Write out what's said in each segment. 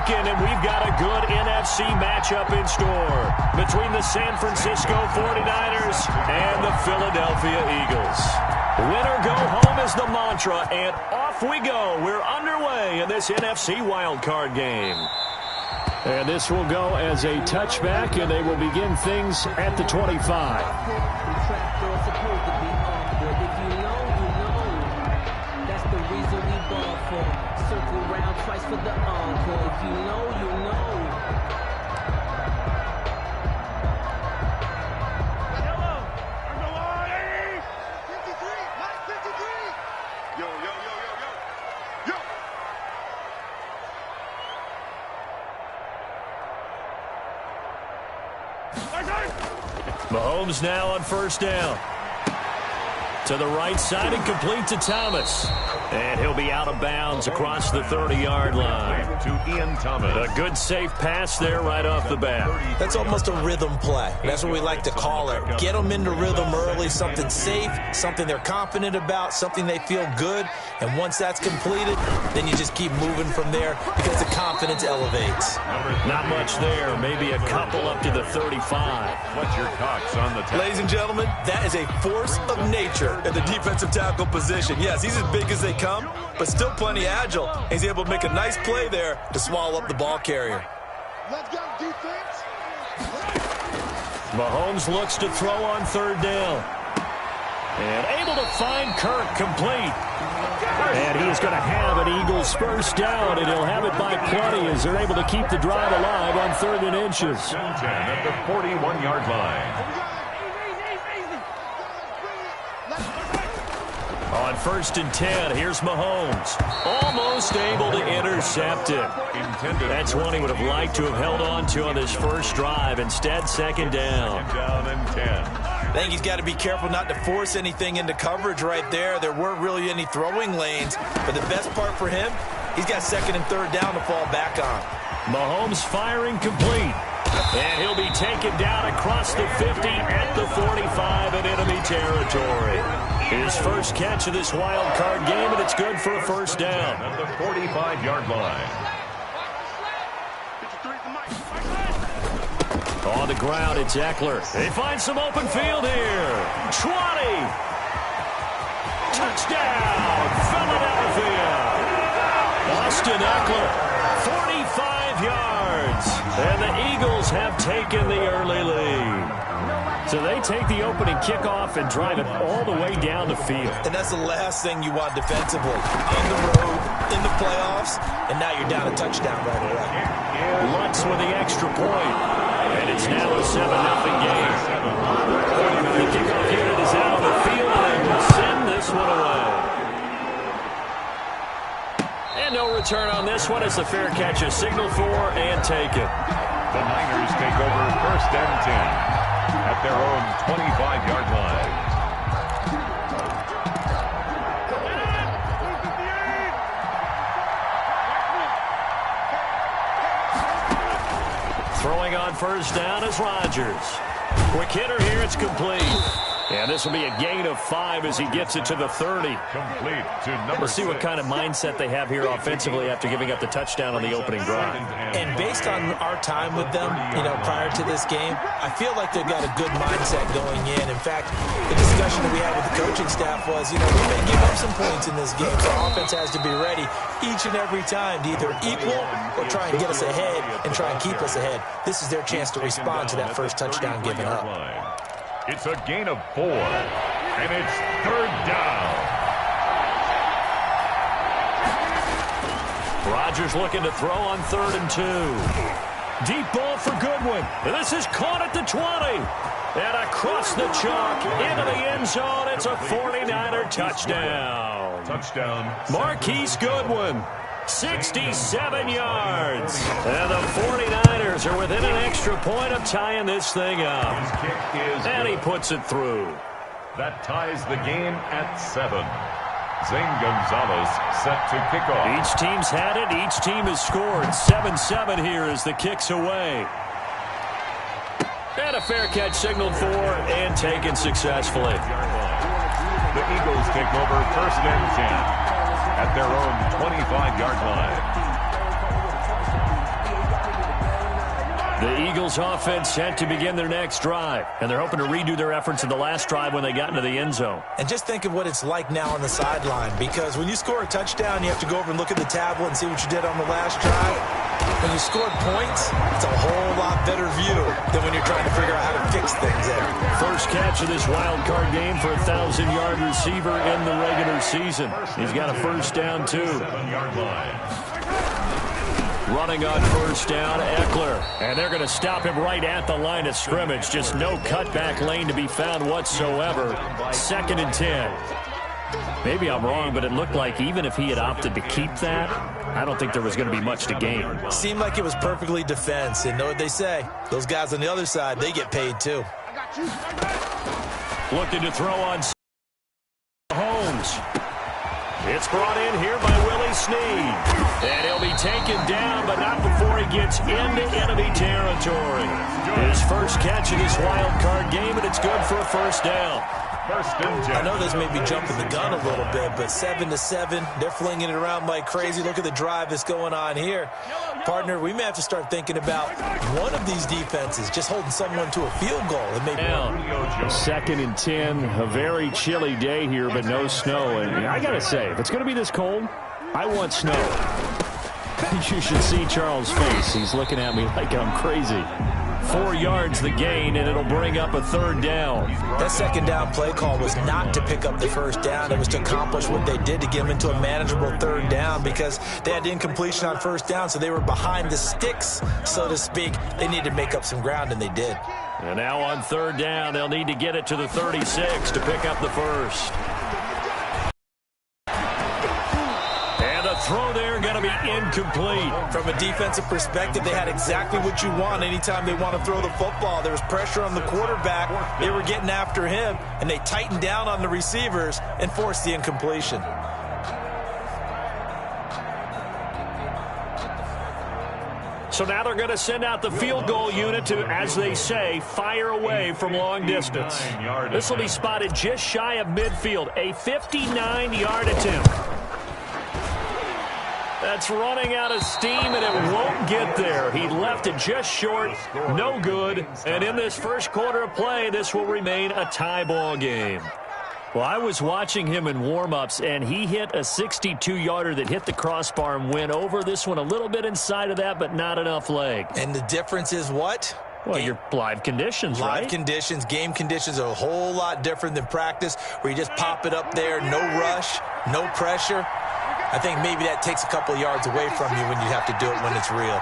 weekend, and we've got a good NFC matchup in store between the San Francisco 49ers and the Philadelphia Eagles. Win or go home is the mantra, and off we go. We're underway in this NFC wildcard game. And this will go as a touchback, and they will begin things at the 25. Circle round twice for the encore. If you know, you know. Hello, I'm the line. 53, line 53. Yo, yo, yo, yo, yo, yo. Mahomes now on first down. To the right side and complete to Thomas. And he'll be out of bounds across the 30-yard line. To Ian Thomas. A good, safe pass there right off the bat. That's almost a rhythm play. That's what we like to call it. Get them into rhythm early, something safe, something they're confident about, something they feel good. And once that's completed, then you just keep moving from there because the confidence elevates. Not much there. Maybe a couple up to the 35. What's your thoughts on the tackle? Ladies and gentlemen, that is a force of nature at the defensive tackle position. Yes, he's as big as they come, but still plenty agile. He's able to make a nice play there to swallow up the ball carrier. Let's go, defense. Mahomes looks to throw on third down. And able to find Kirk complete. And he is going to have an Eagles first down, and he'll have it by plenty as they're able to keep the drive alive on 3rd and inches. 10 at the 41-yard line. On 1st and 10, here's Mahomes. Almost able to intercept it. That's one he would have liked to have held on to on this first drive. Instead, 2nd down. Down and 10. I think he's got to be careful not to force anything into coverage right there. There weren't really any throwing lanes. But the best part for him, he's got 2nd and 3rd down to fall back on. Mahomes firing complete. And he'll be taken down across the 50 at the 45 in enemy territory. His first catch of this wild card game, and it's good for a first down. At the 45-yard line. On the ground, it's Eckler. They find some open field here. 20. Touchdown, Philadelphia. Austin Eckler, 45 yards. And the Eagles have taken the early lead. So they take the opening kickoff and drive it all the way down the field. And that's the last thing you want defensively. On the road, in the playoffs, and now you're down a touchdown right away. Lutz with the extra point. And it's now a 7-0 game. The kickoff unit is out on the field and will send this one away. And no return on this one as the fair catch is signaled for and taken. The Niners take over 1st and 10 at their own 25-yard line. Throwing on first down is Rodgers. Quick hitter here, it's complete. And this will be a gain of 5 as he gets it to the 30. Complete to number Let's see what kind of mindset they have here offensively after giving up the touchdown on the opening drive. And based on our time with them, prior to this game, I feel like they've got a good mindset going in. In fact, the discussion that we had with the coaching staff was, we may give up some points in this game, so our offense has to be ready each and every time to either equal or try and get us ahead and try and keep us ahead. This is their chance to respond to that first touchdown given up. It's a gain of 4, and it's 3rd down. Rodgers looking to throw on 3rd and 2. Deep ball for Goodwin. And this is caught at the 20. And across the chalk into the end zone. It's a 49er touchdown. Touchdown. Marquise Goodwin. 67 yards. And the 49ers are within an extra point of tying this thing up. His kick is And he good. puts it through. That ties the game at 7. Zane Gonzalez set to kick off. Each team's had it. Each team has scored. 7-7 here as the kick's away. And a fair catch signaled for and taken successfully. The Eagles take over 1st and 10 at their own 25-yard line. The Eagles offense set to begin their next drive, and they're hoping to redo their efforts in the last drive when they got into the end zone. And just think of what it's like now on the sideline, because when you score a touchdown, you have to go over and look at the tablet and see what you did on the last drive. When you scored points, it's a whole lot better view than when you're trying to figure out how to fix things there. First catch of this wild card game for a 1,000-yard receiver in the regular season. He's got a first down, too. 7-yard line. Running on first down, Eckler. And they're going to stop him right at the line of scrimmage. Just no cutback lane to be found whatsoever. 2nd and 10. Maybe I'm wrong, but it looked like even if he had opted to keep that, I don't think there was going to be much to gain. Seemed like it was perfectly defense. And know what they say? Those guys on the other side, they get paid too. Looking to throw on Holmes. It's brought in here by Willie Snead. And he'll be taken down, but not before he gets into enemy territory. His first catch of this wild card game, and it's good for a first down. I know this may be jumping the gun a little bit, but 7-7, they're flinging it around like crazy. Look at the drive that's going on here. Partner, we may have to start thinking about one of these defenses just holding someone to a field goal. It may be 2nd and 10, a very chilly day here, but no snow. And I got to say, if it's going to be this cold, I want snow. You should see Charles' face. He's looking at me like I'm crazy. 4 yards the gain, and it'll bring up a 3rd down. That 2nd down play call was not to pick up the first down. It was to accomplish what they did to get them into a manageable 3rd down because they had incompletion on first down, so they were behind the sticks, so to speak. They needed to make up some ground, and they did. And now on 3rd down, they'll need to get it to the 36 to pick up the first. Throw there going to be incomplete. From a defensive perspective, they had exactly what you want anytime they want to throw the football. There was pressure on the quarterback. They were getting after him, and they tightened down on the receivers and forced the incompletion. So now they're going to send out the field goal unit to, as they say, fire away from long distance. This will be spotted just shy of midfield, a 59-yard attempt. That's running out of steam, and it won't get there. He left it just short, no good. And in this first quarter of play, this will remain a tie ball game. Well, I was watching him in warm-ups, and he hit a 62-yarder that hit the crossbar and went over. This one a little bit inside of that, but not enough leg. And the difference is what? Well, your live conditions, right? Live conditions, game conditions are a whole lot different than practice, where you just pop it up there, no rush, no pressure. I think maybe that takes a couple of yards away from you when you have to do it when it's real.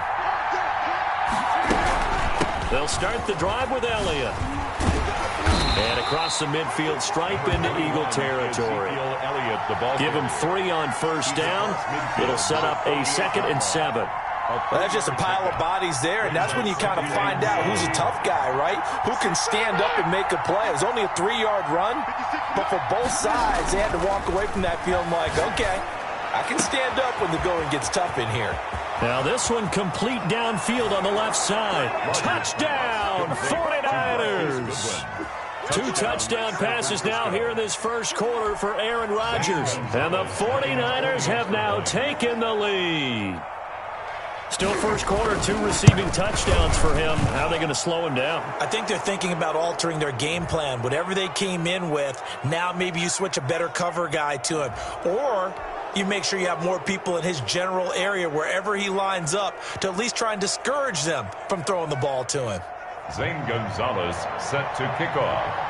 They'll start the drive with Elliott. And across the midfield stripe into Eagle territory. Give him 3 on first down. It'll set up a 2nd and 7. Well, that's just a pile of bodies there, and that's when you kind of find out who's a tough guy, right? Who can stand up and make a play. It was only a 3-yard run, but for both sides, they had to walk away from that feeling like, okay, I can stand up when the going gets tough in here. Now this one complete downfield on the left side. Touchdown, 49ers! 2 touchdown passes now here in this first quarter for Aaron Rodgers. And the 49ers have now taken the lead. Still first quarter, 2 receiving touchdowns for him. How are they going to slow him down? I think they're thinking about altering their game plan. Whatever they came in with, now maybe you switch a better cover guy to him. Or you make sure you have more people in his general area wherever he lines up to at least try and discourage them from throwing the ball to him. Zane Gonzalez set to kick off.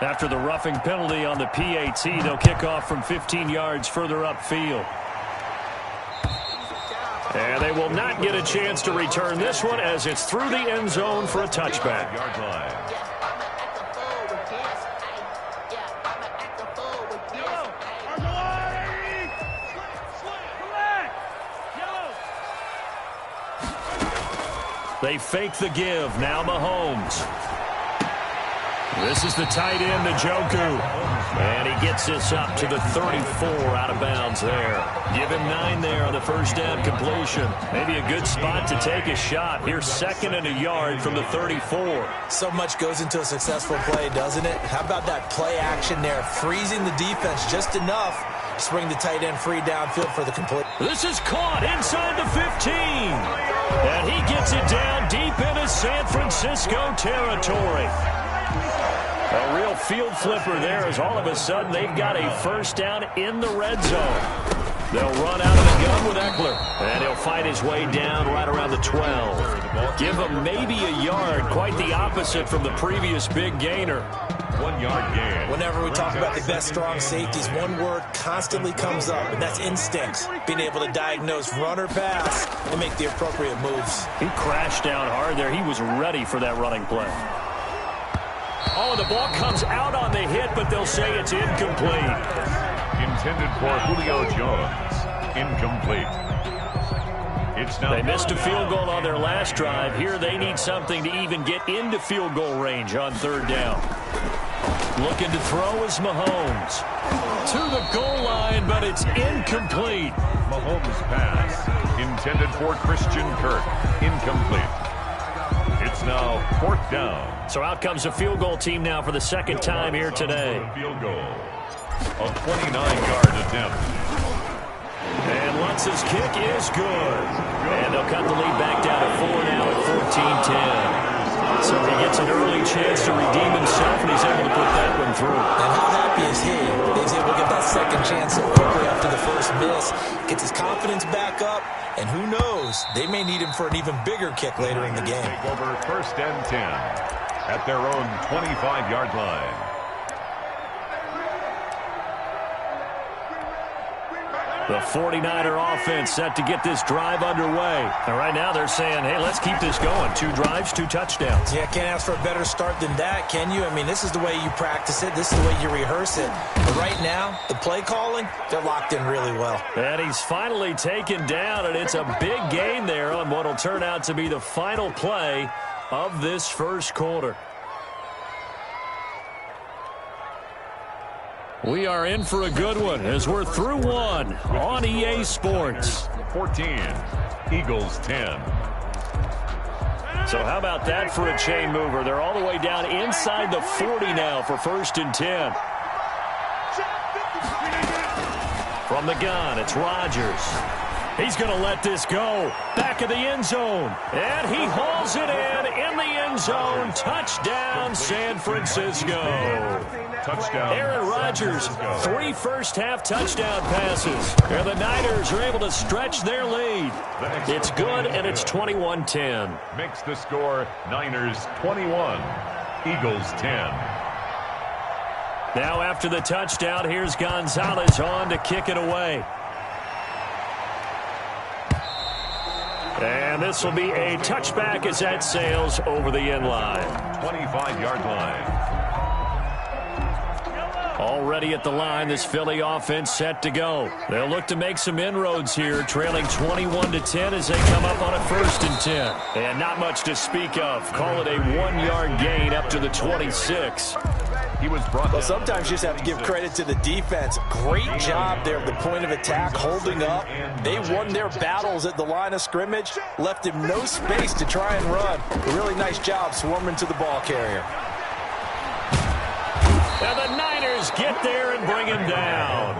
After the roughing penalty on the PAT, they'll kick off from 15 yards further upfield. And they will not get a chance to return this one as it's through the end zone for a touchback. They fake the give. Now Mahomes. This is the tight end, Njoku. And he gets this up to the 34 out of bounds there. Give him 9 there on the first down completion. Maybe a good spot to take a shot. Here's 2nd and a yard from the 34. So much goes into a successful play, doesn't it? How about that play action there? Freezing the defense just enough to bring the tight end free downfield for the complete. This is caught inside the 15. And he gets it down deep into San Francisco territory. A real field flipper there as all of a sudden they've got a first down in the red zone. They'll run out of the gun with Eckler. And he'll fight his way down right around the 12. Give him maybe a yard. Quite the opposite from the previous big gainer. 1 yard gain. Whenever we talk about the best strong safeties, one word constantly comes up, and that's instincts. Being able to diagnose run or pass and make the appropriate moves. He crashed down hard there. He was ready for that running play. Oh, the ball comes out on the hit, but they'll say it's incomplete. Intended for Julio Jones. Incomplete. It's now. They missed a field goal on their last drive. Here they need something to even get into field goal range on 3rd down. Looking to throw is Mahomes. To the goal line, but it's incomplete. Mahomes' pass. Intended for Christian Kirk. Incomplete. It's now 4th down. So out comes a field goal team now for the 2nd time here today. Field goal. A 29-yard attempt. And Lutz's kick is good. And they'll cut the lead back down to 4 now at 14-10. So he gets an early chance to redeem himself, and he's able to put that one through. And how happy is he? He's able to get that second chance so quickly after the first miss. Gets his confidence back up, and who knows, they may need him for an even bigger kick later in the game. Take over 1st and 10 at their own 25-yard line. The 49er offense set to get this drive underway. And right now they're saying, hey, let's keep this going. 2 drives, 2 touchdowns. Yeah, can't ask for a better start than that, can you? I mean, this is the way you practice it. This is the way you rehearse it. But right now, the play calling, they're locked in really well. And he's finally taken down, and it's a big gain there on what will turn out to be the final play of this first quarter. We are in for a good one as we're through one on EA Sports. 14, Eagles 10. So how about that for a chain mover? They're all the way down inside the 40 now for 1st and 10. From the gun, it's Rodgers. He's going to let this go. Back of the end zone. And he hauls it in the end zone. Touchdown, San Francisco. Touchdown. Aaron Rodgers, 3 first-half touchdown passes. And the Niners are able to stretch their lead. It's good, and it's 21-10. Makes the score Niners 21, Eagles 10. Now after the touchdown, here's Gonzalez on to kick it away. And this will be a touchback as that sails over the end line. 25-yard line. Already at the line, this Philly offense set to go. They'll look to make some inroads here, trailing 21-10 as they come up on a 1st and 10. And not much to speak of. Call it a 1-yard gain up to the 26. He was brought Well, sometimes you just have to give credit to the defense. Great job there at the point of attack, holding up. They won their battles at the line of scrimmage, left him no space to try and run. A really nice job swarming to the ball carrier. And the Niners get there and bring him down.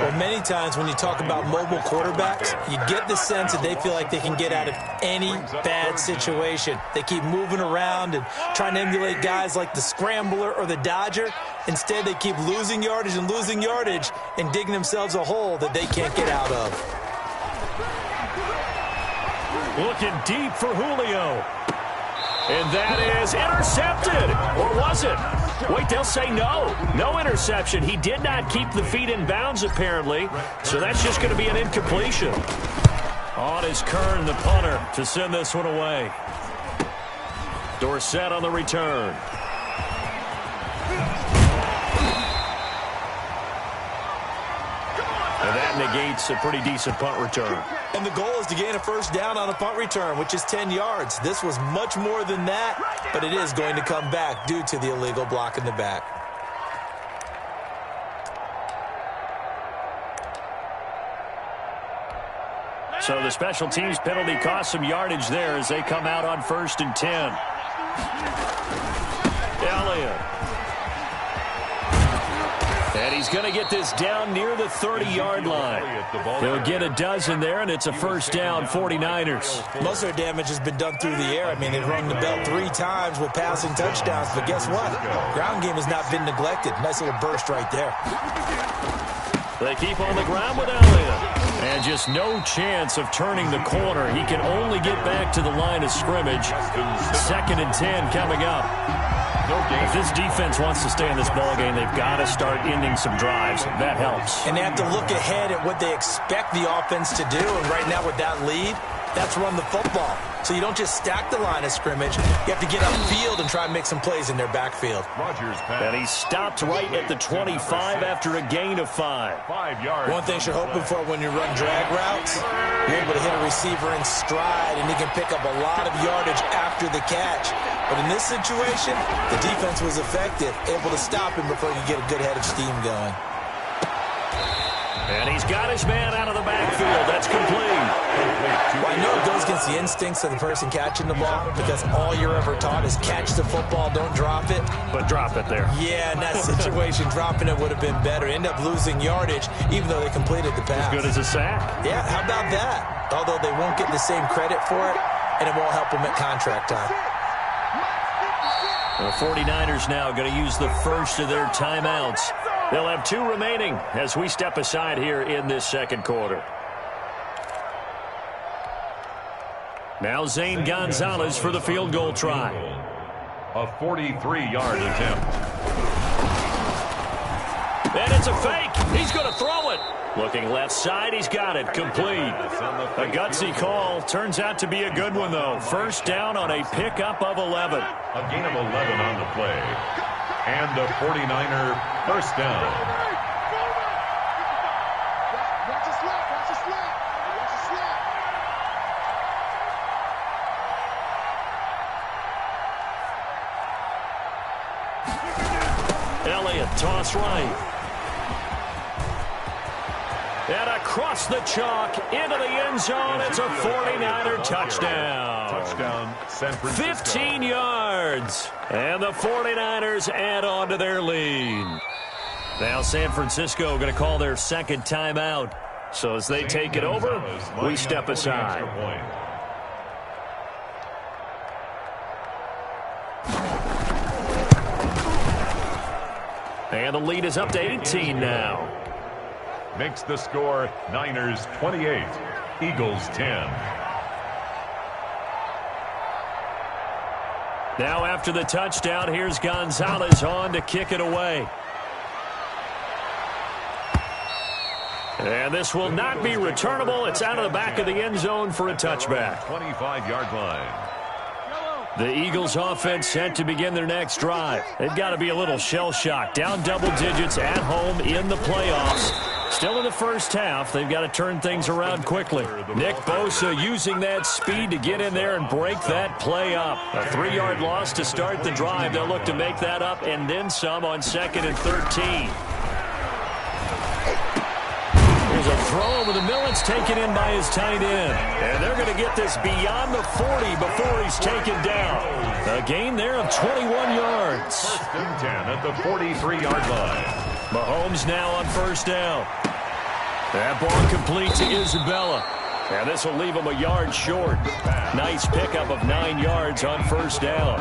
Well, many times when you talk about mobile quarterbacks, you get the sense that they feel like they can get out of any bad situation. They keep moving around and trying to emulate guys like the Scrambler or the Dodger. Instead, they keep losing yardage and digging themselves a hole that they can't get out of. Looking deep for Julio. And that is intercepted. Or was it? Wait, they'll say no. No interception. He did not keep the feet in bounds, apparently. So that's just going to be an incompletion. On is Kern, the punter, to send this one away. Dorsett on the return. And that negates a pretty decent punt return. And the goal is to gain a first down on a punt return, which is 10 yards. This was much more than that, but it is going to come back due to the illegal block in the back. So the special teams penalty cost some yardage there as they come out on 1st and 10. Elliott. And he's going to get this down near the 30-yard line. He'll get a dozen there, and it's a first down, 49ers. Most of their damage has been done through the air. I mean, they've rung the bell 3 times with passing touchdowns, but guess what? Ground game has not been neglected. Nice little burst right there. They keep on the ground with Elliott. And just no chance of turning the corner. He can only get back to the line of scrimmage. 2nd and 10 coming up. If this defense wants to stay in this ballgame, they've got to start ending some drives. That helps. And they have to look ahead at what they expect the offense to do. And right now with that lead, that's run the football. So you don't just stack the line of scrimmage. You have to get upfield and try and make some plays in their backfield. And he stopped right at the 25 after a gain of 5. 5 yards. One thing you're hoping for when you run drag routes, you're able to hit a receiver in stride, and he can pick up a lot of yardage after the catch. But in this situation, the defense was effective, able to stop him before he could get a good head of steam going. And he's got his man out of the backfield. That's complete. Well, I know it goes against the instincts of the person catching the ball because all you're ever taught is catch the football, don't drop it. But drop it there. Yeah, in that situation, dropping it would have been better. End up losing yardage, even though they completed the pass. As good as a sack. Yeah, how about that? Although they won't get the same credit for it, and it won't help them at contract time. The 49ers now going to use the first of their timeouts. They'll have 2 remaining as we step aside here in this second quarter. Now Zane Gonzalez for the field goal try. A 43-yard attempt. And it's a fake. He's going to throw it. Looking left side, he's got it. Complete. A gutsy call. Turns out to be a good one, though. First down on a pickup of 11. A gain of 11 on the play. And a 49er first down. Watch the slap, watch the slap, watch the slap. Elliott, toss right. And across the chalk into the end zone. It's a 49er touchdown. Touchdown, San Francisco. 15 yards. And the 49ers add on to their lead. Now San Francisco going to call their second timeout. So as they take it over, we step aside. And the lead is up to 18 now. Makes the score Niners 28, Eagles 10. Now after the touchdown, here's Gonzalez on to kick it away. And this will not be returnable. It's out of the back of the end zone for a touchback. 25-yard line. The Eagles offense set to begin their next drive. They've got to be a little shell-shocked. Down double digits at home in the playoffs. Still in the first half. They've got to turn things around quickly. Nick Bosa using that speed to get in there and break that play up. A 3-yard loss to start the drive. They'll look to make that up and then some on 2nd and 13. Here's a throw over the middle. It's taken in by his tight end. And they're going to get this beyond the 40 before he's taken down. A gain there of 21 yards. First and 10 at the 43-yard line. Mahomes now on first down. That ball complete to Isabella. And this will leave him a yard short. Nice pickup of 9 yards on first down.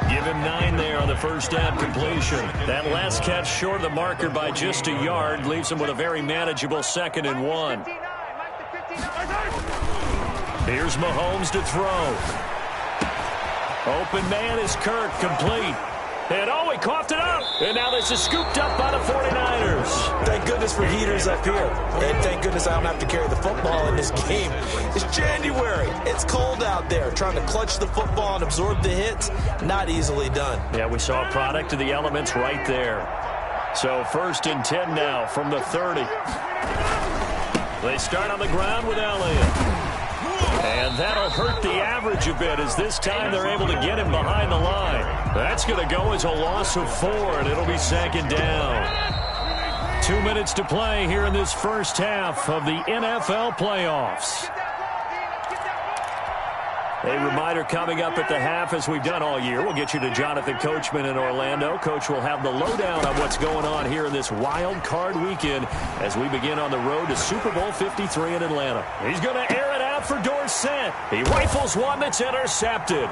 Give him 9 there on the first down completion. That last catch short of the marker by just a yard leaves him with a very manageable 2nd and 1. Here's Mahomes to throw. Open man is Kirk, complete. And oh, he coughed it up. And now this is scooped up by the 49ers. Thank goodness for heaters up here. And thank goodness I don't have to carry the football in this game. It's January. It's cold out there. Trying to clutch the football and absorb the hits, not easily done. Yeah, we saw a product of the elements right there. So 1st and 10 now from the 30. They start on the ground with Elliott. And that'll hurt the average a bit as this time they're able to get him behind the line. That's going to go as a loss of 4, and it'll be 2nd down. 2 minutes to play here in this first half of the NFL playoffs. A reminder coming up at the half, as we've done all year. We'll get you to Jonathan Coachman in Orlando. Coach will have the lowdown on what's going on here in this wild card weekend as we begin on the road to Super Bowl 53 in Atlanta. He's going to air it out for Dorsett. He rifles one that's intercepted.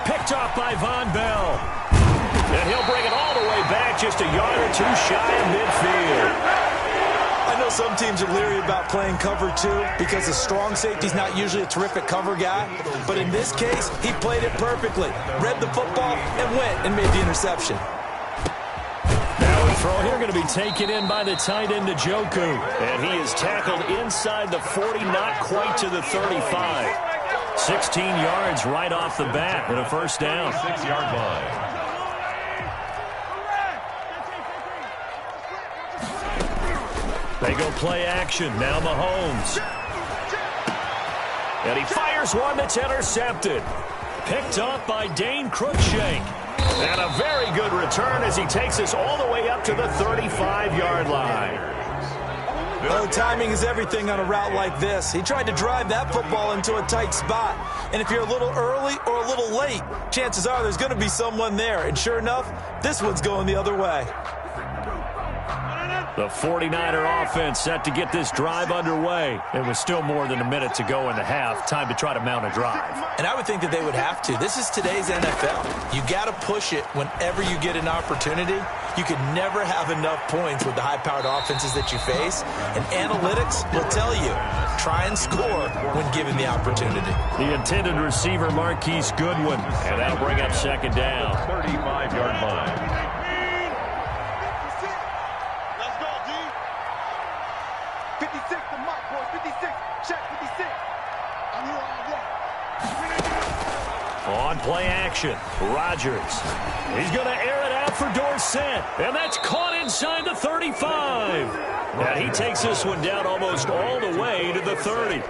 Picked off by Von Bell. And he'll bring it all the way back just a yard or two shy of midfield. I know some teams are leery about playing cover 2 because the strong safety's not usually a terrific cover guy. But in this case, he played it perfectly. Read the football and went and made the interception. Now a throw here going to be taken in by the tight end Njoku. And he is tackled inside the 40, not quite to the 35. 16 yards right off the bat and a first down. 6-yard line. They go play action. Now Mahomes. And he fires one that's intercepted. Picked off by Dane Cruikshank. And a very good return as he takes us all the way up to the 35-yard line. Oh, timing is everything on a route like this. He tried to drive that football into a tight spot. And if you're a little early or a little late, chances are there's going to be someone there. And sure enough, this one's going the other way. The 49er offense set to get this drive underway. It was still more than a minute to go in the half. Time to try to mount a drive. And I would think that they would have to. This is today's NFL. You got to push it whenever you get an opportunity. You can never have enough points with the high-powered offenses that you face. And analytics will tell you, try and score when given the opportunity. The intended receiver, Marquise Goodwin. And that'll bring up 2nd down. 35-yard line. 56, the mark, boys. 56. Check 56. I'm here all day. On play action, Rodgers. He's going to air it out for Dorsett. And that's caught inside the 35. And he takes this one down almost all the way to the 30.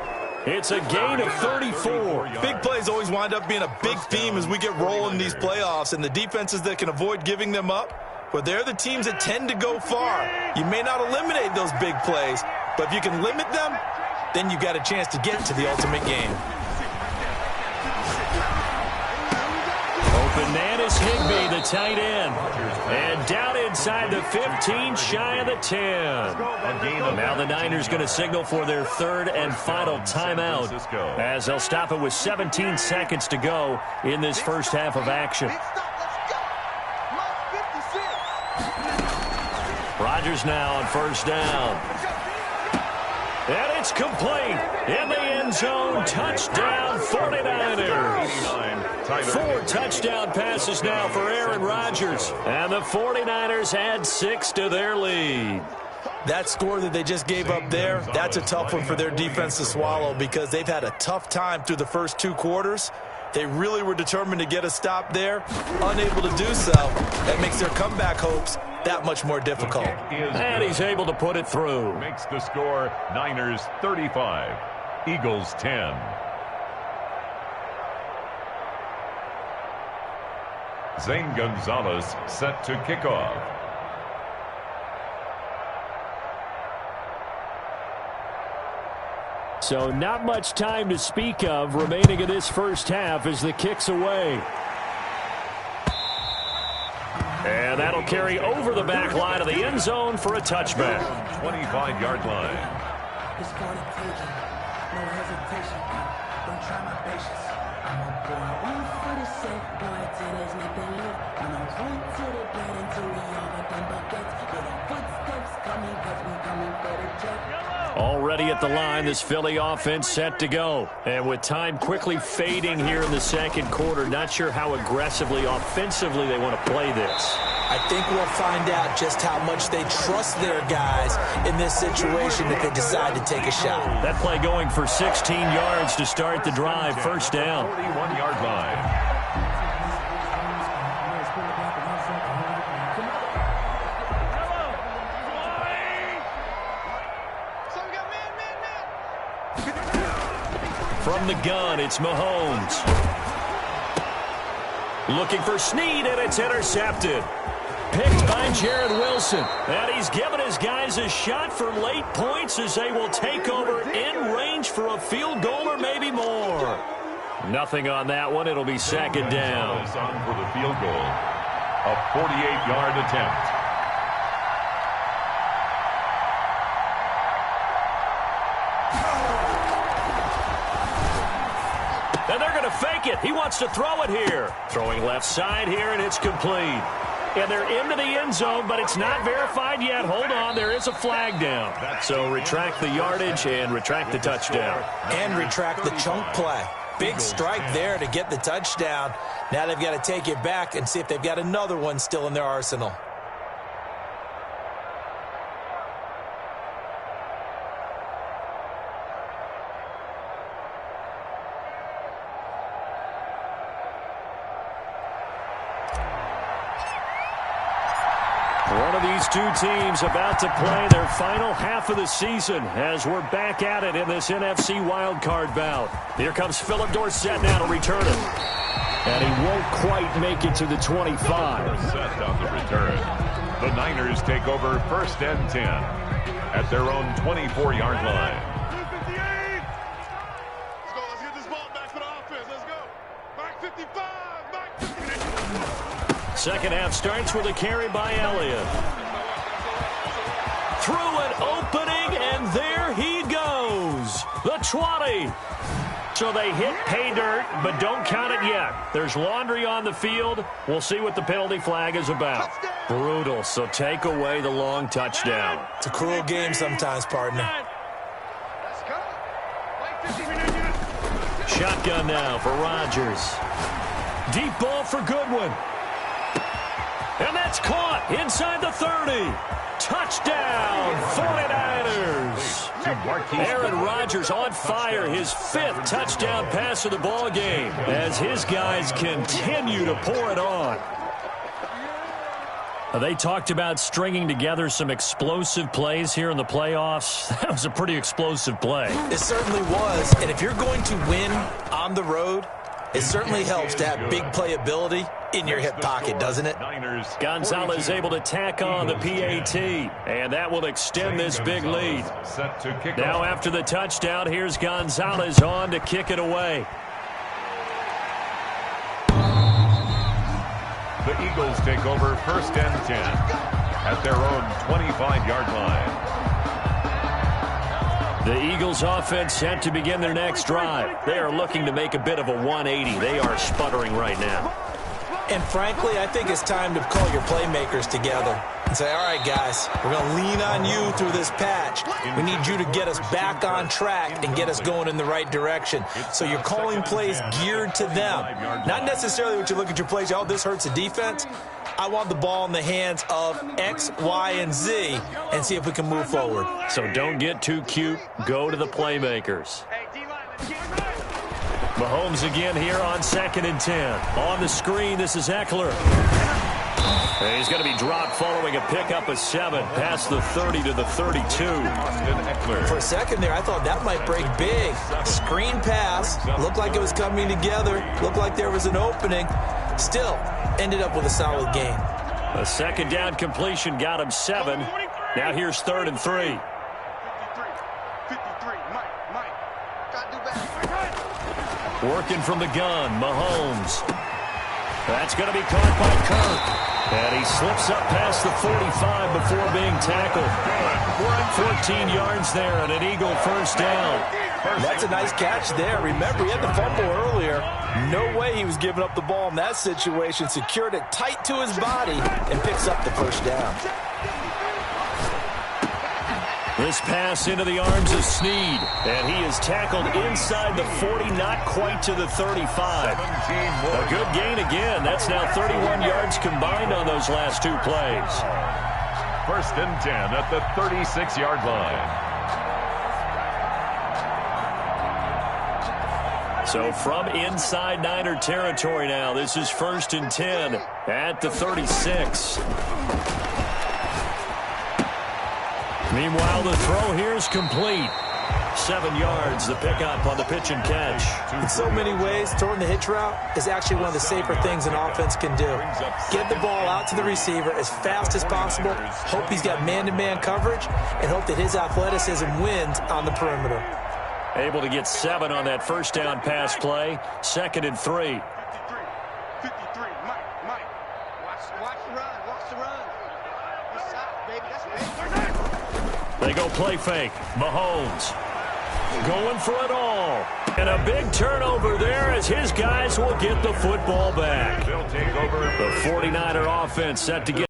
It's a gain of 34. Big plays always wind up being a big theme as we get rolling these playoffs. And the defenses that can avoid giving them up, well, they're the teams that tend to go far. You may not eliminate those big plays, but if you can limit them, then you've got a chance to get to the ultimate game. Bananas Higbee, the tight end. And down inside the 15, shy of the 10. Now the Niners going to signal for their 3rd and final timeout as they'll stop it with 17 seconds to go in this first half of action. Rodgers now on 1st down. And it's complete. In the end zone, touchdown 49ers. 4 touchdown passes now for Aaron Rodgers. And the 49ers add 6 to their lead. That score that they just gave up there, that's a tough one for their defense to swallow because they've had a tough time through the first 2 quarters. They really were determined to get a stop there, unable to do so. That makes their comeback hopes that much more difficult. And he's able to put it through. Makes the score Niners 35, Eagles 10. Zane Gonzalez set to kick off. So not much time to speak of remaining in this first half as the kick's away. And that'll carry over the back line of the end zone for a touchback. 25-yard line. It's called a taking. No hesitation. Don't try my patience. I'm a boy. One for the safe boy till there's nothing left. And I'm going to the bed until we all got them buckets. Yeah, the footsteps coming cause we coming for the check. Already at the line, this Philly offense set to go. And with time quickly fading here in the second quarter, not sure how aggressively, offensively they want to play this. I think we'll find out just how much they trust their guys in this situation if they decide to take a shot. That play going for 16 yards to start the drive. First down. 41-yard line. From the gun, it's Mahomes. Looking for Snead, and it's intercepted. Picked by Jared Wilson. And he's given his guys a shot for late points as they will take over in range for a field goal or maybe more. Nothing on that one. It'll be second down. On for the field goal. A 48-yard attempt. And they're going to fake it. He wants to throw it here. Throwing left side here, and it's complete. And they're into the end zone, but it's not verified yet. Hold on, there is a flag down. So retract the yardage and retract the touchdown. And retract the chunk play. Big strike there to get the touchdown. Now they've got to take it back and see if they've got another one still in their arsenal. One of these two teams about to play their final half of the season as we're back at it in this NFC wildcard bout. Here comes Philip Dorsett now to return it. And he won't quite make it to the 25. Dorsett on the return. The Niners take over 1st and 10 at their own 24-yard line. Let's go. Let's get this ball back for the offense. Let's go. Back 55. Back 50. Second half starts with a carry by Elliott. Through an opening, and there he goes. The 20. So they hit pay dirt, but don't count it yet. There's laundry on the field. We'll see what the penalty flag is about. Brutal, so take away the long touchdown. It's a cruel game sometimes, partner. Let's go. Back 50. Shotgun now for Rodgers. Deep ball for Goodwin. And that's caught inside the 30. Touchdown, 49ers. Aaron Rodgers on fire, his 5th touchdown pass of the ball game as his guys continue to pour it on. They talked about stringing together some explosive plays here in the playoffs. That was a pretty explosive play. It certainly was, and if you're going to win on the road, it certainly helps to have big playability in your hip pocket, doesn't it? Gonzalez able to tack on the PAT, and that will extend this big lead. Now after the touchdown, here's Gonzalez on to kick it away. The Eagles take over 1st and 10 at their own 25-yard line. The Eagles offense set to begin their next drive. They are looking to make a bit of a 180. They are sputtering right now. And frankly, I think it's time to call your playmakers together and say, all right, guys, we're going to lean on you through this patch. We need you to get us back on track and get us going in the right direction. So you're calling plays geared to them. Not necessarily what you look at your plays, oh, this hurts the defense. I want the ball in the hands of X, Y, and Z and see if we can move forward. So don't get too cute. Go to the playmakers. Mahomes again here on 2nd and 10. On the screen, this is Eckler. And he's going to be dropped following a pickup of 7 past the 30 to the 32. For a second there, I thought that might break big. Screen pass. Looked like it was coming together. Looked like there was an opening. Still, ended up with a solid game. A second down completion got him 7. Now here's 3rd and 3. 53. Mike. Got to do better. Working from the gun, Mahomes. That's going to be caught by Kirk. And he slips up past the 45 before being tackled. 14 yards there and an Eagle first down. That's a nice catch there. Remember, he had the fumble earlier. No way he was giving up the ball in that situation. Secured it tight to his body and picks up the first down. This pass into the arms of Snead, and he is tackled inside the 40, not quite to the 35. A good gain again. That's now 31 yards combined on those last 2 plays. 1st and 10 at the 36-yard line. So from inside Niner territory now, this is 1st and 10 at the 36. Meanwhile, the throw here is complete. 7 yards, the pickup on the pitch and catch. In so many ways, throwing the hitch route is actually one of the safer things an offense can do. Get the ball out to the receiver as fast as possible, hope he's got man-to-man coverage, and hope that his athleticism wins on the perimeter. Able to get 7 on that first down pass play. 2nd and 3. 53, Mike. Watch the run. This side, baby, that's They go play fake. Mahomes going for it all. And a big turnover there as his guys will get the football back. They'll take over. The 49er offense set to get.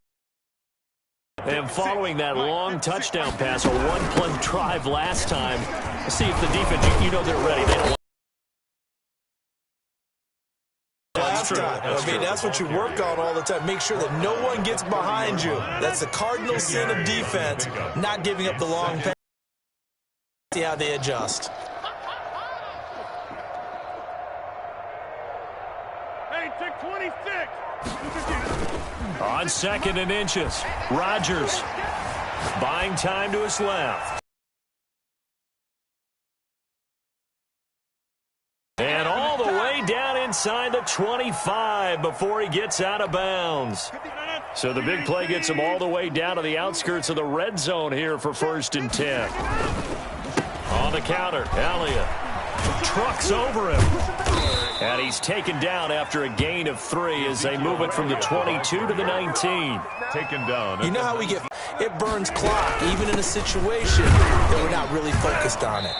And following that long touchdown pass, a one-play drive last time. Let's see if the defense, you know they're ready. They don't. That's what you work on all the time. Make sure that no one gets behind you. That's the cardinal sin of defense, not giving up the long pass. See how they adjust. Hey, take 26. On 2nd and inches, Rodgers buying time to his left. And all the way down inside the 25 before he gets out of bounds. So the big play gets him all the way down to the outskirts of the red zone here for 1st and 10. On the counter, Elliott trucks over him. And he's taken down after a gain of 3 as they move it from the 22 to the 19. Taken down. You know how we get it burns clock, even in a situation that we're not really focused on it.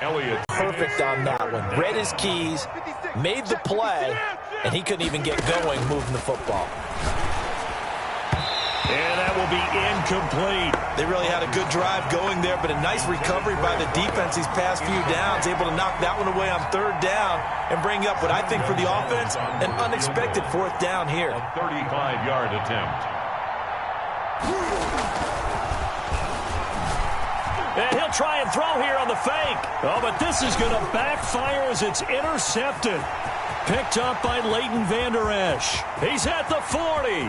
Elliott. Perfect on that one. Read his keys, made the play, and he couldn't even get going moving the football. And that will be incomplete. They really had a good drive going there, but a nice recovery by the defense these past few downs, able to knock that one away on 3rd down and bring up what I think for the offense, an unexpected 4th down here. A 35-yard attempt. And he'll try and throw here on the fake. Oh, but this is going to backfire as it's intercepted. Picked up by Leighton Vander Esch. He's at the 40.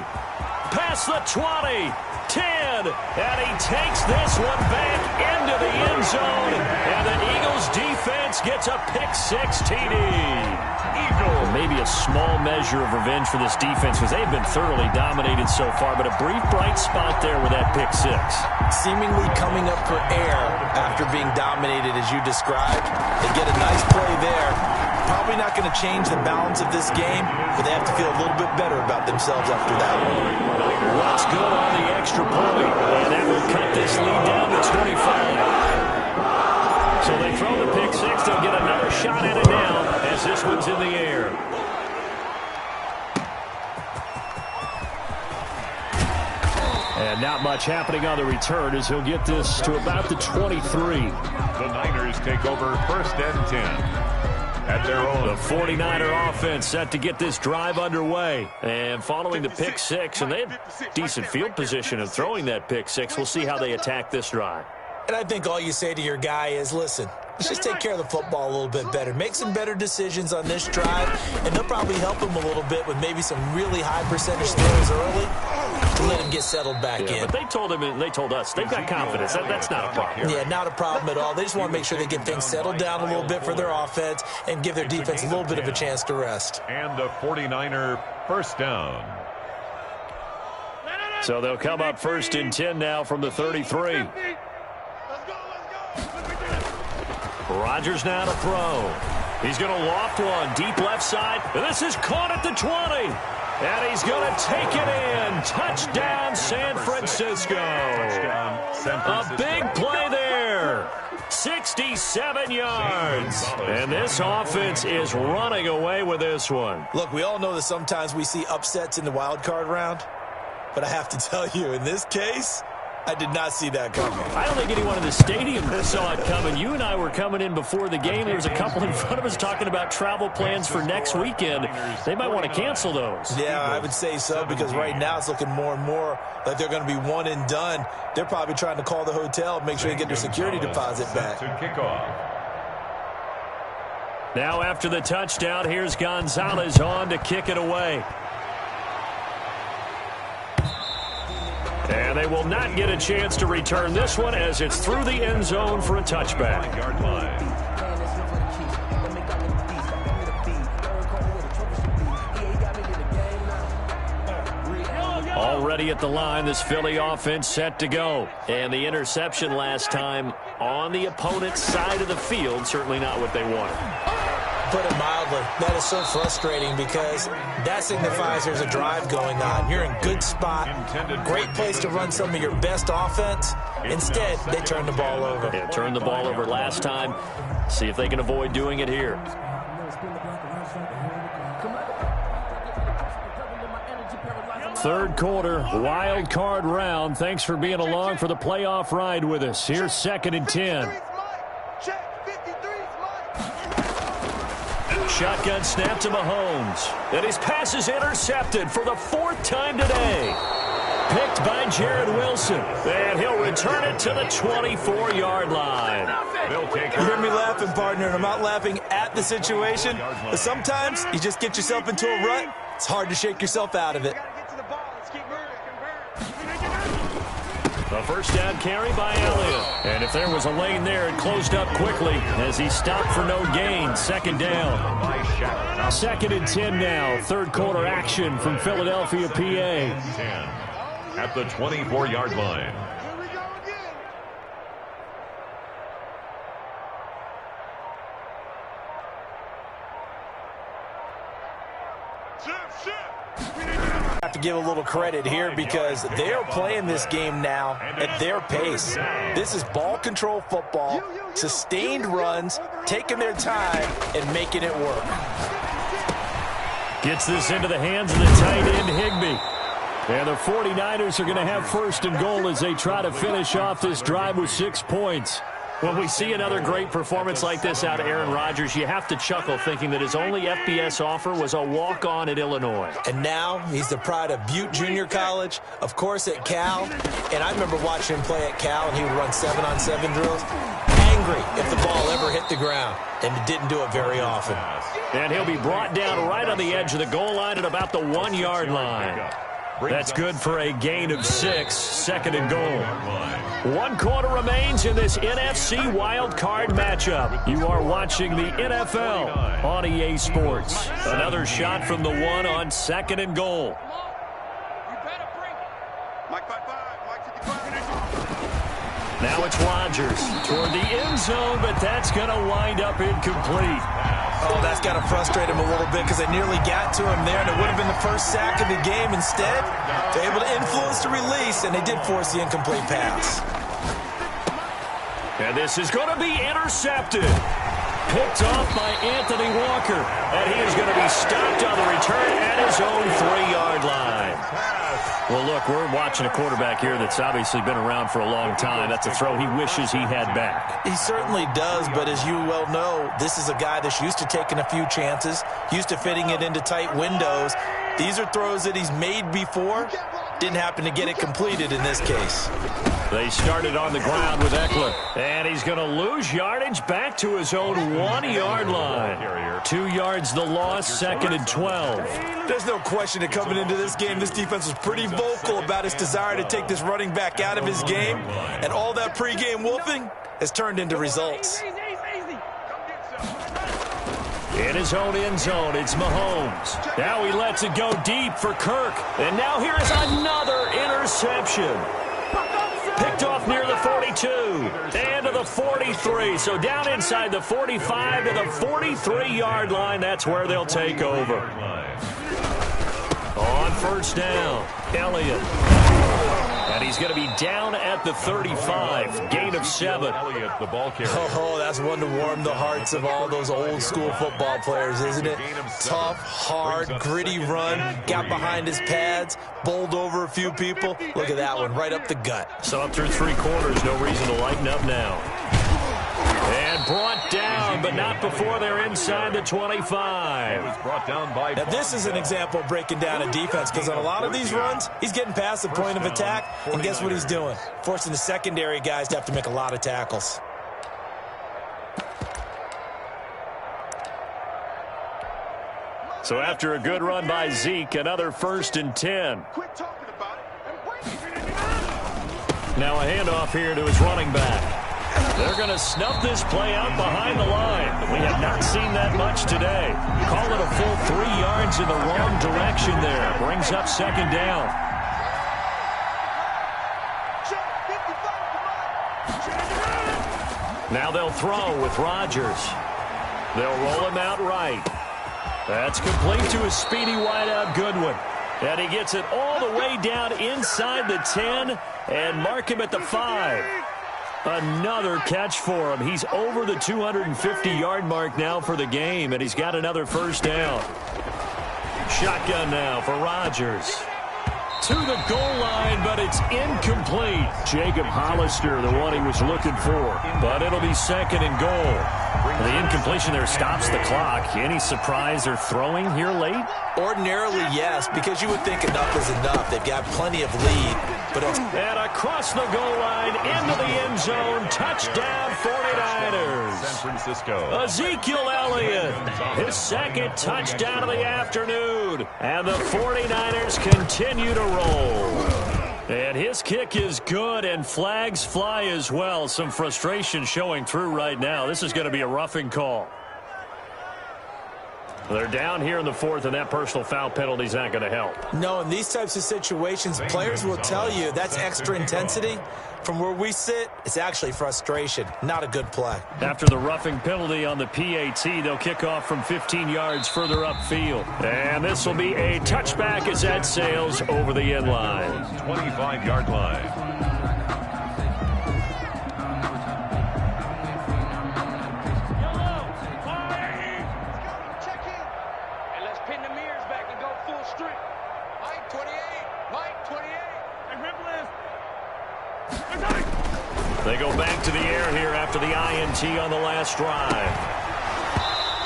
Past the 20. 10. And he takes this one back into the end zone. And the Eagles defense gets a pick-6 TD. Maybe a small measure of revenge for this defense because they've been thoroughly dominated so far, but a brief bright spot there with that pick-6. Seemingly coming up for air after being dominated as you described. They get a nice play there. Probably not going to change the balance of this game, but they have to feel a little bit better about themselves after that one. What's good on the extra point, and that will cut this lead down to 25. So they throw the pick-6. They'll get another shot at it now as this one's in the air. And not much happening on the return as he'll get this to about the 23. The Niners take over 1st and 10. At their own. The 49er offense set to get this drive underway. And following the pick-6, and they have decent field position of throwing that pick-6. We'll see how they attack this drive. And I think all you say to your guy is, listen, let's just take care of the football a little bit better. Make some better decisions on this drive, and they'll probably help him a little bit with maybe some really high percentage throws early to let him get settled back in. But they told him and they told us they've got confidence. That's not a problem. Yeah, not a problem at all. They just want to make sure they get things settled down a little bit for their offense and give their defense a little bit of a chance to rest. And a 49er 1st down. So they'll come up 1st and 10 now from the 33. Rodgers now to throw. He's going to loft one deep left side. And this is caught at the 20. And he's going to take it in. Touchdown, San Francisco. A big play there. 67 yards. And this offense is running away with this one. Look, we all know that sometimes we see upsets in the wild card round. But I have to tell you, in this case, I did not see that coming. I don't think anyone in the stadium saw it coming. You and I were coming in before the game. There was a couple in front of us talking about travel plans for next weekend. They might want to cancel those. Yeah, I would say so, because right now it's looking more and more like they're going to be one and done. They're probably trying to call the hotel and make sure they get their security deposit back. To kick off. Now after the touchdown, here's Gonzalez on to kick it away. And they will not get a chance to return this one as it's through the end zone for a touchback. Yard line. Already at the line, this Philly offense set to go. And the interception last time on the opponent's side of the field, certainly not what they wanted. Put it mildly, that is so frustrating because that signifies there's a drive going on. You're in good spot, great place to run some of your best offense. Instead, they turn the ball over. Yeah, turned the ball over last time. See if they can avoid doing it here. Third quarter, wild card round. Thanks for being along for the playoff ride with us. Here's 2nd and 10. Shotgun snap to Mahomes. And his pass is intercepted for the 4th time today. Picked by Jared Wilson. And he'll return it to the 24-yard line. You hear me laughing, partner, and I'm not laughing at the situation. But sometimes you just get yourself into a rut. It's hard to shake yourself out of it. A first down carry by Elliott. And if there was a lane there, it closed up quickly as he stopped for no gain. 2nd down. 2nd and 10 now. Third quarter action from Philadelphia, PA. 10 at the 24-yard line. I have to give a little credit here because they are playing this game now at their pace. This is ball control football, sustained runs, taking their time and making it work. Gets this into the hands of the tight end, Higbee. And the 49ers are going to have 1st and goal as they try to finish off this drive with 6 points. When we see another great performance like this out of Aaron Rodgers, you have to chuckle thinking that his only FBS offer was a walk-on at Illinois. And now he's the pride of Butte Junior College, of course at Cal. And I remember watching him play at Cal, and he would run 7-on-7 drills. Angry if the ball ever hit the ground, and it didn't do it very often. And he'll be brought down right on the edge of the goal line at about the 1-yard line. That's good for a gain of 6, 2nd and goal. 1 quarter remains in this NFC wild card matchup. You are watching the NFL on EA Sports. Another shot from the 1 on 2nd and goal. Now it's Rodgers toward the end zone, but that's going to wind up incomplete. Oh, that's got to frustrate him a little bit because they nearly got to him there, and it would have been the first sack of the game. Instead, they're able to influence the release, and they did force the incomplete pass. And this is going to be intercepted. Picked off by Anthony Walker. And he is going to be stopped on the return at his own 3-yard line. Well, look, we're watching a quarterback here that's obviously been around for a long time. That's a throw he wishes he had back. He certainly does, but as you well know, this is a guy that's used to taking a few chances, used to fitting it into tight windows. These are throws that he's made before. Didn't happen to get it completed in this case. They started on the ground with Eckler. And he's going to lose yardage back to his own 1-yard line. 2 yards the loss, 2nd and 12. There's no question that coming into this game, this defense was pretty vocal about his desire to take this running back out of his game. And all that pregame wolfing has turned into results. In his own end zone, it's Mahomes. Now he lets it go deep for Kirk. And now here is another interception. Picked off near the 42 and to the 43. So down inside the 45 to the 43-yard line. That's where they'll take over. On first down, Elliott. And he's going to be down at the 35. Gain of 7. Elliott, the ball carrier. Oh, that's one to warm the hearts of all those old school football players, isn't it? Tough, hard, gritty run. Got behind his pads, bowled over a few people. Look at that one, right up the gut. So up through 3 quarters, no reason to lighten up now. And brought down, but not before they're inside the 25. Was brought down by now, this is an example of breaking down a defense because on a lot of these runs, he's getting past the point of attack, and guess what he's doing? Forcing the secondary guys to have to make a lot of tackles. So after a good run by Zeke, another 1st and 10. Quit talking about it and break it. Now a handoff here to his running back. They're going to snuff this play out behind the line. We have not seen that much today. Call it a full 3 yards in the wrong direction there. Brings up second down. Now they'll throw with Rodgers. They'll roll him out right. That's complete to a speedy wideout Goodwin. And he gets it all the way down inside the 10 and mark him at the 5. Another catch for him. He's over the 250-yard mark now for the game, and he's got another first down. Shotgun now for Rodgers. To the goal line, but it's incomplete. Jacob Hollister, the one he was looking for. But it'll be second and goal. The incompletion there stops the clock. Any surprise they're throwing here late? Ordinarily, yes, because you would think enough is enough. They've got plenty of lead. And across the goal line, into the end zone, touchdown 49ers. San Francisco. Ezekiel Elliott, his second touchdown of the afternoon. And the 49ers continue to roll. And his kick is good, and flags fly as well. Some frustration showing through right now. This is going to be a roughing call. They're down here in the 4th, and that personal foul penalty is not going to help. No, in these types of situations, players will tell you that's extra intensity. From where we sit, it's actually frustration. Not a good play. After the roughing penalty on the PAT, they'll kick off from 15 yards further upfield. And this will be a touchback as that sails over the end line. 25-yard line. They go back to the air here after the INT on the last drive.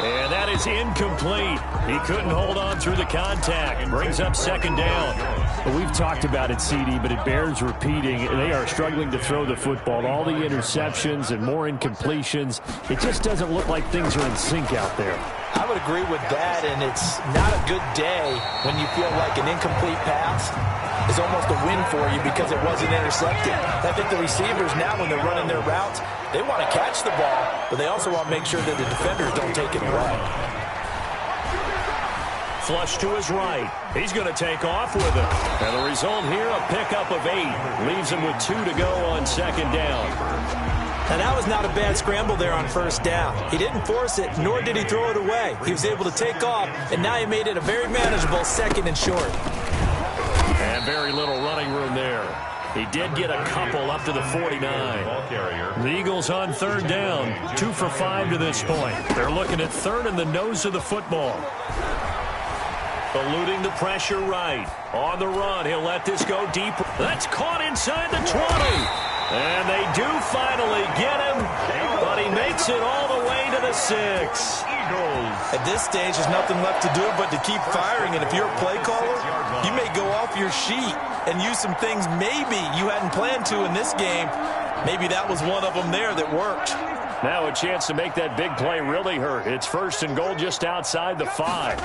And that is incomplete. He couldn't hold on through the contact. Brings up second down. Well, we've talked about it, CD, but it bears repeating. They are struggling to throw the football. All the interceptions and more incompletions. It just doesn't look like things are in sync out there. I would agree with that, and it's not a good day when you feel like an incomplete pass is almost a win for you because it wasn't intercepted. I think the receivers now, when they're running their routes, they want to catch the ball, but they also want to make sure that the defenders don't take it away. Flush to his right. He's going to take off with it. And the result here, a pickup of 8. Leaves him with 2 to go on second down. And that was not a bad scramble there on first down. He didn't force it, nor did he throw it away. He was able to take off, and now he made it a very manageable second and short. And very little running room there. He did get a couple up to the 49. The Eagles on third down, 2 for 5 to this point. They're looking at third in the nose of the football. Eluding the pressure right. On the run, he'll let this go deep. That's caught inside the 20. And they do finally get him, but he makes it all the way to the 6. At this stage, there's nothing left to do but to keep firing, and if you're a play caller, you may go off your sheet and use some things maybe you hadn't planned to in this game. Maybe that was one of them there that worked. Now a chance to make that big play really hurt. It's first and goal just outside the 5.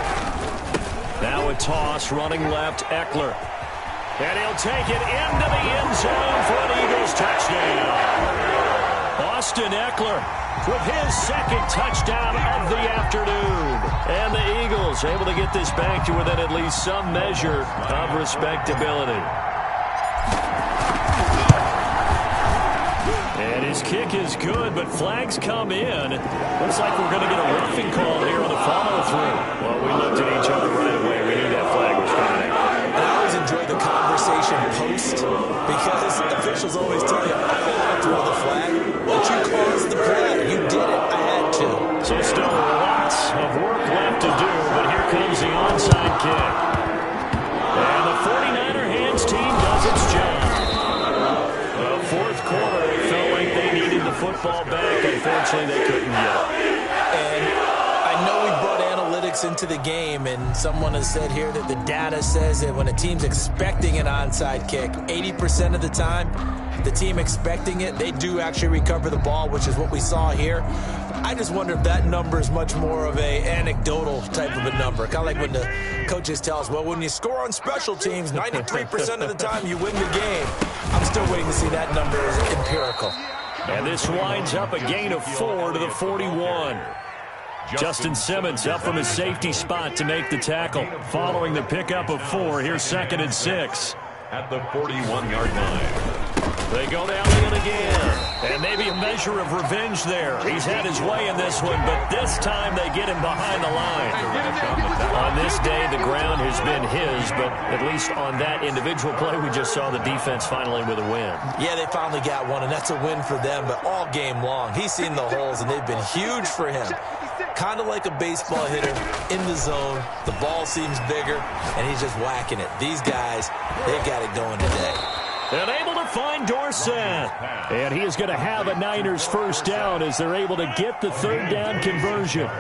Now a toss, running left, Eckler. And he'll take it into the end zone for an Eagles touchdown. Austin Eckler with his second touchdown of the afternoon. And the Eagles able to get this back to within at least some measure of respectability. And his kick is good, but flags come in. Looks like we're going to get a roughing call here on the follow-through. Well, we looked at each other right away. We knew that flag was coming. And I always enjoy the conversation post because officials always tell you, I don't want to throw the flag, but you caused the play. You did it. I had to. So still lots of work left to do, but here comes the onside kick. And the 49er hands team does its job. The fourth quarter, it felt like they needed the football back. Unfortunately, they couldn't get it. And I know we brought analytics into the game, and someone has said here that the data says that when a team's expecting an onside kick, 80% of the time, the team expecting it, they do actually recover the ball, which is what we saw here. I just wonder if that number is much more of a anecdotal type of a number. Kind of like when the coaches tell us, well, when you score on special teams, 93% of the time you win the game. I'm still waiting to Obviously, that number is empirical. And this winds up a gain of 4 to the 41. Justin Simmons up from his safety spot to make the tackle. Following the pickup of 4, here's 2nd and 6. At the 41-yard line. They go to Elliott again. And maybe a measure of revenge there. He's had his way in this one, but this time they get him behind the line. On this day, the ground has been his, but at least on that individual play, we just saw the defense finally with a win. Yeah, they finally got one, and that's a win for them, but all game long, he's seen the holes, and they've been huge for him. Kind of like a baseball hitter in the zone. The ball seems bigger, and he's just whacking it. These guys, they've got it going today. And able to find Dorsett. And he is going to have a Niners first down as they're able to get the 3rd down conversion.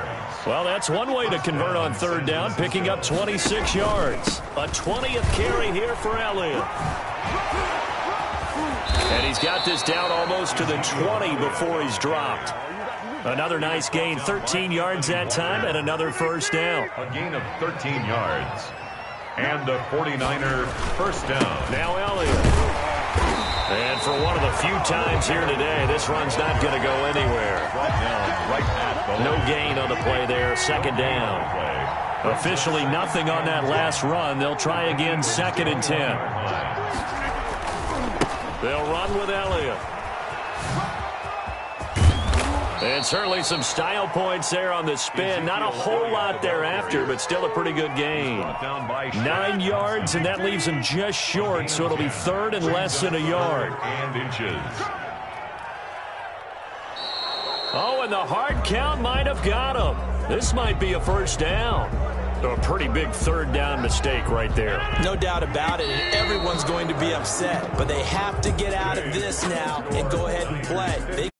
Well, that's one way to convert on 3rd down, picking up 26 yards. A 20th carry here for Elliott. And he's got this down almost to the 20 before he's dropped. Another nice gain, 13 yards that time, and another first down. A gain of 13 yards. And a 49er first down. Now Elliott. And for one of the few times here today, this run's not going to go anywhere. No gain on the play there, 2nd down. Officially nothing on that last run. They'll try again, 2nd and 10. They'll run with Elliott. And certainly some style points there on the spin. Not a whole lot thereafter, but still a pretty good gain. 9 yards, and that leaves him just short, so it'll be 3rd and less than a yard. Oh, and the hard count might have got him. This might be a first down. A pretty big 3rd down mistake right there. No doubt about it, and everyone's going to be upset. But they have to get out of this now and go ahead and play.